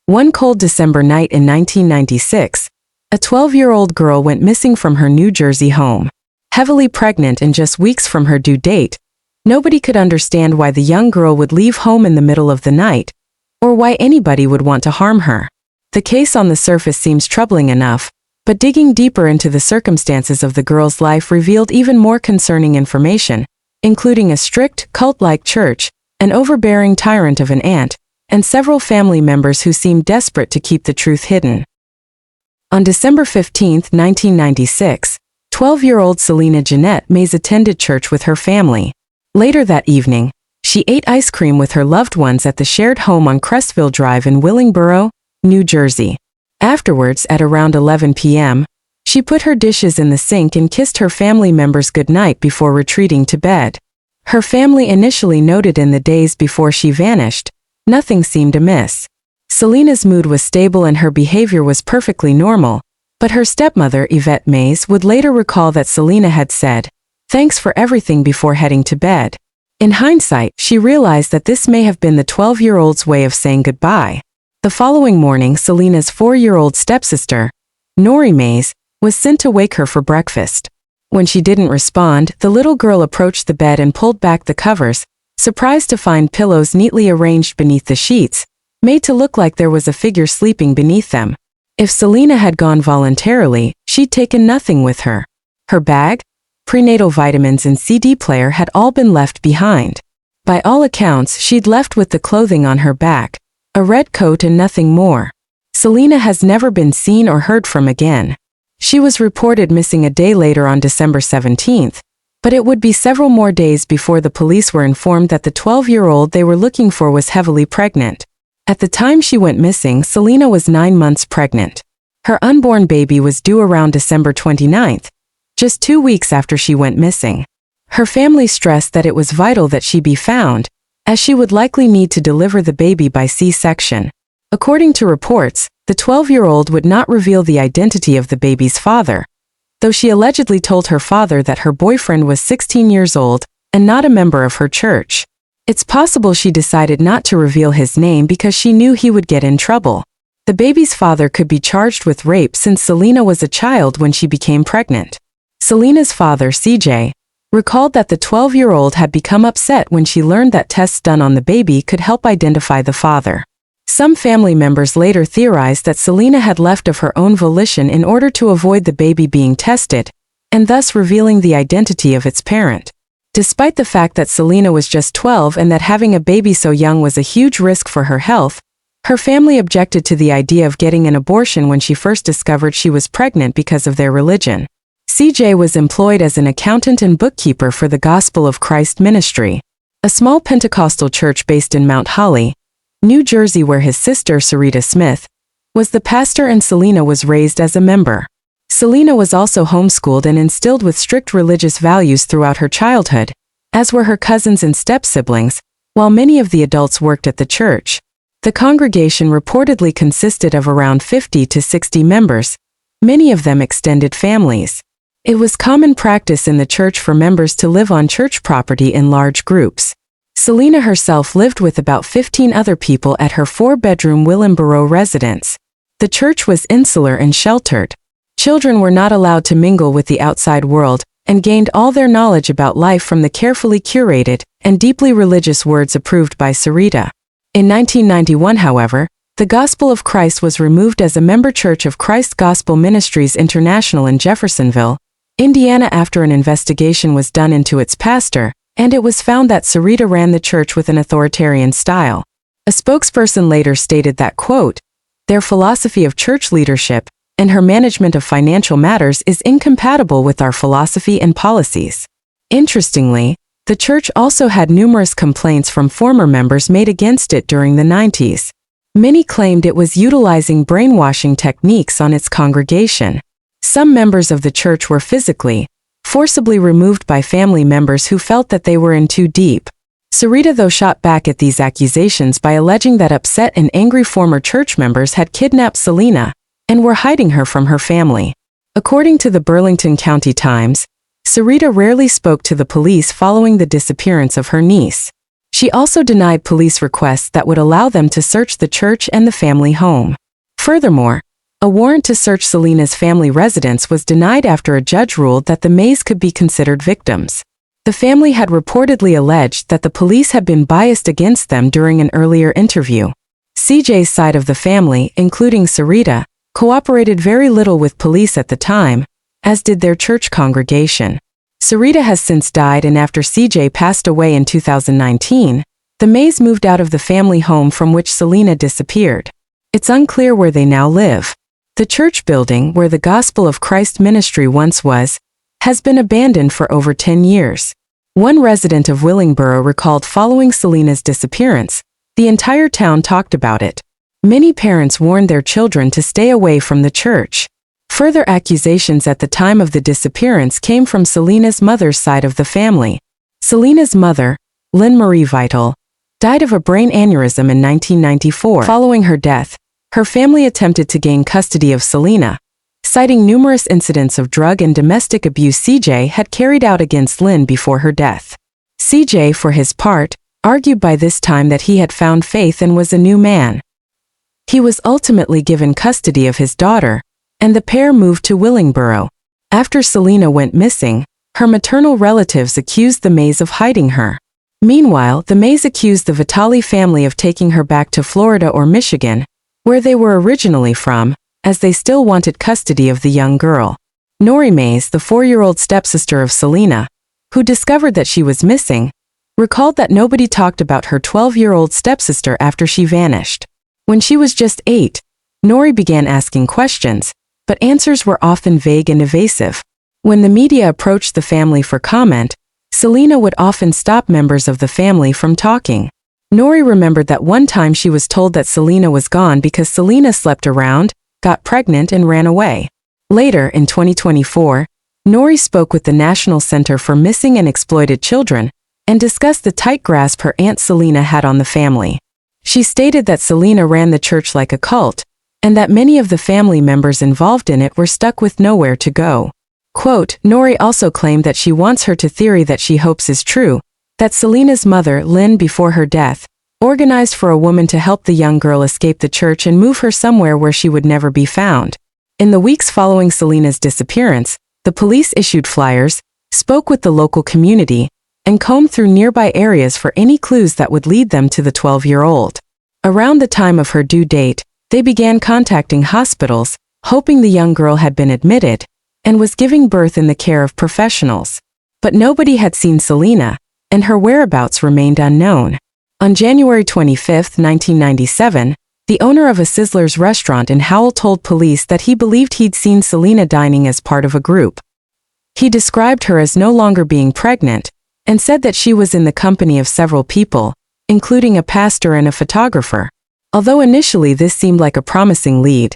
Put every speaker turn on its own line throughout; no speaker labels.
One cold December night in 1996, a 12-year-old girl went missing from her New Jersey home. Heavily pregnant and just weeks from her due date, nobody could understand why the young girl would leave home in the middle of the night, or why anybody would want to harm her. The case on the surface seems troubling enough, but digging deeper into the circumstances of the girl's life revealed even more concerning information, including a strict, cult-like church, an overbearing tyrant of an aunt, and several family members who seemed desperate to keep the truth hidden. On December 15, 1996, 12-year-old Selena Jeanette Mays attended church with her family. Later that evening, she ate ice cream with her loved ones at the shared home on Crestville Drive in Willingboro, New Jersey. Afterwards, at around 11 p.m., she put her dishes in the sink and kissed her family members goodnight before retreating to bed. Her family initially noted in the days before she vanished, nothing seemed amiss. Selena's mood was stable and her behavior was perfectly normal, but her stepmother, Yvette Mays, would later recall that Selena had said, "Thanks for everything," before heading to bed. In hindsight, she realized that this may have been the 12-year-old's way of saying goodbye. The following morning, Selena's 4-year-old stepsister, Nori Mays, was sent to wake her for breakfast. When she didn't respond, the little girl approached the bed and pulled back the covers, surprised to find pillows neatly arranged beneath the sheets, made to look like there was a figure sleeping beneath them. If Selena had gone voluntarily, she'd taken nothing with her. Her bag, prenatal vitamins and CD player had all been left behind. By all accounts, she'd left with the clothing on her back, a red coat and nothing more. Selena has never been seen or heard from again. She was reported missing a day later on December 17th, but it would be several more days before the police were informed that the 12-year-old they were looking for was heavily pregnant. At the time she went missing, Selena was 9 months pregnant. Her unborn baby was due around December 29th, just 2 weeks after she went missing. Her family stressed that it was vital that she be found, as she would likely need to deliver the baby by C-section. According to reports, the 12-year-old would not reveal the identity of the baby's father, though she allegedly told her father that her boyfriend was 16 years old and not a member of her church. It's possible she decided not to reveal his name because she knew he would get in trouble. The baby's father could be charged with rape since Selena was a child when she became pregnant. Selena's father, CJ, recalled that the 12-year-old had become upset when she learned that tests done on the baby could help identify the father. Some family members later theorized that Selena had left of her own volition in order to avoid the baby being tested, and thus revealing the identity of its parent. Despite the fact that Selena was just 12 and that having a baby so young was a huge risk for her health, her family objected to the idea of getting an abortion when she first discovered she was pregnant because of their religion. CJ was employed as an accountant and bookkeeper for the Gospel of Christ Ministry, a small Pentecostal church based in Mount Holly, New Jersey, where his sister, Sarita Smith, was the pastor and Selena was raised as a member. Selena was also homeschooled and instilled with strict religious values throughout her childhood, as were her cousins and step-siblings, while many of the adults worked at the church. The congregation reportedly consisted of around 50 to 60 members, many of them extended families. It was common practice in the church for members to live on church property in large groups. Selena herself lived with about 15 other people at her 4-bedroom Willingboro residence. The church was insular and sheltered. Children were not allowed to mingle with the outside world and gained all their knowledge about life from the carefully curated and deeply religious words approved by Sarita. In 1991, however, the Gospel of Christ was removed as a member church of Christ Gospel Ministries International in Jeffersonville, Indiana, after an investigation was done into its pastor, and it was found that Sarita ran the church with an authoritarian style. A spokesperson later stated that, quote, "Their philosophy of church leadership and her management of financial matters is incompatible with our philosophy and policies." Interestingly, the church also had numerous complaints from former members made against it during the 90s. Many claimed it was utilizing brainwashing techniques on its congregation. Some members of the church were physically, forcibly removed by family members who felt that they were in too deep. Sarita, though, shot back at these accusations by alleging that upset and angry former church members had kidnapped Selena and were hiding her from her family. According to the Burlington County Times, Sarita rarely spoke to the police following the disappearance of her niece. She also denied police requests that would allow them to search the church and the family home. Furthermore, a warrant to search Selena's family residence was denied after a judge ruled that the Mays could be considered victims. The family had reportedly alleged that the police had been biased against them during an earlier interview. CJ's side of the family, including Sarita, cooperated very little with police at the time, as did their church congregation. Sarita has since died, and after CJ passed away in 2019, the Mays moved out of the family home from which Selena disappeared. It's unclear where they now live. The church building where the Gospel of Christ ministry once was, has been abandoned for over 10 years. One resident of Willingboro recalled following Selena's disappearance, the entire town talked about it. Many parents warned their children to stay away from the church. Further accusations at the time of the disappearance came from Selena's mother's side of the family. Selena's mother, Lynn Marie Vital, died of a brain aneurysm in 1994. Following her death, her family attempted to gain custody of Selena, citing numerous incidents of drug and domestic abuse CJ had carried out against Lynn before her death. CJ, for his part, argued by this time that he had found faith and was a new man. He was ultimately given custody of his daughter, and the pair moved to Willingboro. After Selena went missing, her maternal relatives accused the Mays of hiding her. Meanwhile, the Mays accused the Vitale family of taking her back to Florida or Michigan, where they were originally from, as they still wanted custody of the young girl. Nori Mays, the 4-year-old stepsister of Selena, who discovered that she was missing, recalled that nobody talked about her 12-year-old stepsister after she vanished. When she was just 8, Nori began asking questions, but answers were often vague and evasive. When the media approached the family for comment, Selena would often stop members of the family from talking. Nori remembered that one time she was told that Selena was gone because Selena slept around, got pregnant, and ran away. Later, in 2024, Nori spoke with the National Center for Missing and Exploited Children and discussed the tight grasp her aunt Selena had on the family. She stated that Selena ran the church like a cult, and that many of the family members involved in it were stuck with nowhere to go. Quote, Nori also claimed that she wants her to theory that she hopes is true, that Selena's mother, Lynn, before her death, organized for a woman to help the young girl escape the church and move her somewhere where she would never be found. In the weeks following Selena's disappearance, the police issued flyers, spoke with the local community, and combed through nearby areas for any clues that would lead them to the 12-year-old. Around the time of her due date, they began contacting hospitals, hoping the young girl had been admitted and was giving birth in the care of professionals. But nobody had seen Selena, and her whereabouts remained unknown. On January 25, 1997, the owner of a Sizzler's restaurant in Howell told police that he believed he'd seen Selena dining as part of a group. He described her as no longer being pregnant, and said that she was in the company of several people, including a pastor and a photographer. Although initially this seemed like a promising lead,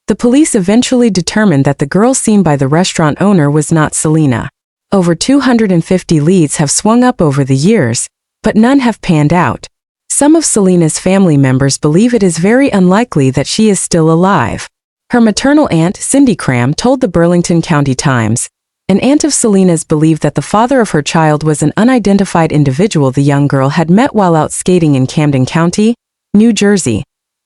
the police eventually determined that the girl seen by the restaurant owner was not Selena. Over 250 leads have swung up over the years, but none have panned out. Some of Selena's family members believe it is very unlikely that she is still alive. Her maternal aunt, Cindy Cram, told the Burlington County Times, an aunt of Selena's believed that the father of her child was an unidentified individual the young girl had met while out skating in Camden County, New Jersey,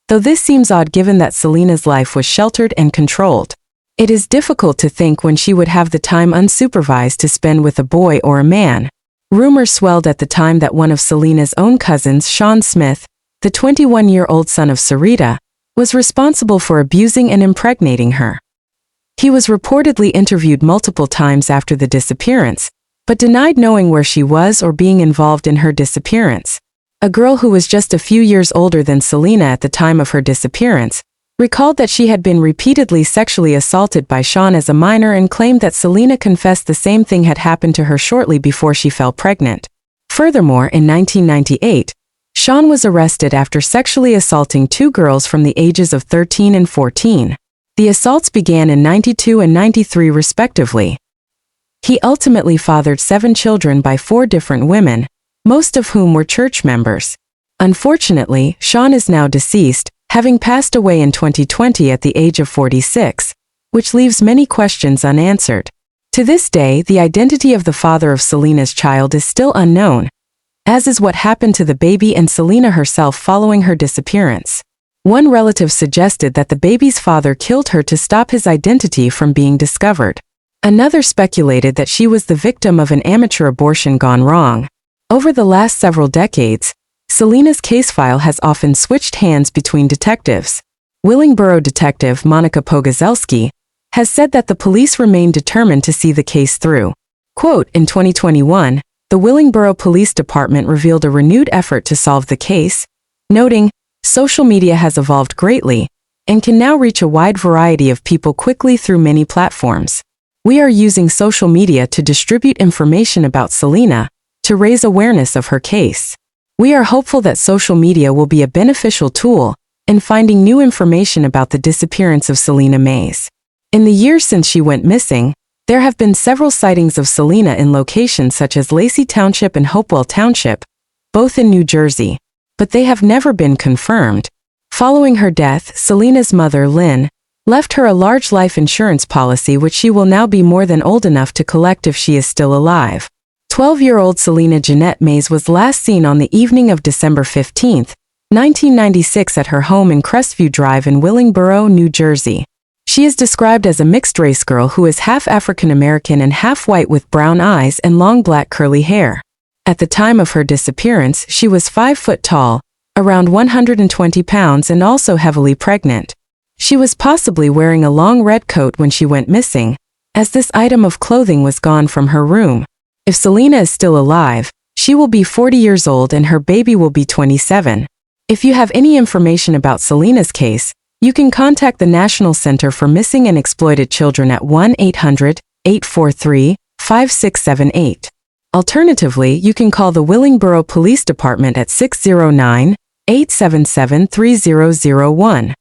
though this seems odd given that Selena's life was sheltered and controlled. It is difficult to think when she would have the time unsupervised to spend with a boy or a man. Rumors swelled at the time that one of Selena's own cousins, Sean Smith, the 21-year-old son of Sarita, was responsible for abusing and impregnating her. He was reportedly interviewed multiple times after the disappearance, but denied knowing where she was or being involved in her disappearance. A girl who was just a few years older than Selena at the time of her disappearance recalled that she had been repeatedly sexually assaulted by Sean as a minor and claimed that Selena confessed the same thing had happened to her shortly before she fell pregnant. Furthermore, in 1998, Sean was arrested after sexually assaulting 2 girls from the ages of 13 and 14. The assaults began in 92 and 93 respectively. He ultimately fathered 7 children by 4 different women, most of whom were church members. Unfortunately, Sean is now deceased, having passed away in 2020 at the age of 46, which leaves many questions unanswered. To this day, the identity of the father of Selena's child is still unknown, as is what happened to the baby and Selena herself following her disappearance. One relative suggested that the baby's father killed her to stop his identity from being discovered. Another speculated that she was the victim of an amateur abortion gone wrong. Over the last several decades, Selena's case file has often switched hands between detectives. Willingboro detective Monica Pogozelski has said that the police remain determined to see the case through. Quote, in 2021, the Willingboro Police Department revealed a renewed effort to solve the case, noting, social media has evolved greatly and can now reach a wide variety of people quickly through many platforms. We are using social media to distribute information about Selena, to raise awareness of her case. We are hopeful that social media will be a beneficial tool in finding new information about the disappearance of Selena Mays. In the years since she went missing, there have been several sightings of Selena in locations such as Lacey Township and Hopewell Township, both in New Jersey, but they have never been confirmed. Following her death, Selena's mother, Lynn, left her a large life insurance policy which she will now be more than old enough to collect if she is still alive. 12-year-old Selena Jeanette Mays was last seen on the evening of December 15, 1996 at her home in Crestview Drive in Willingboro, New Jersey. She is described as a mixed-race girl who is half African-American and half white with brown eyes and long black curly hair. At the time of her disappearance, she was 5 foot tall, around 120 pounds and also heavily pregnant. She was possibly wearing a long red coat when she went missing, as this item of clothing was gone from her room. If Selena is still alive, she will be 40 years old and her baby will be 27. If you have any information about Selena's case, you can contact the National Center for Missing and Exploited Children at 1-800-843-5678. Alternatively, you can call the Willingboro Police Department at 609-877-3001.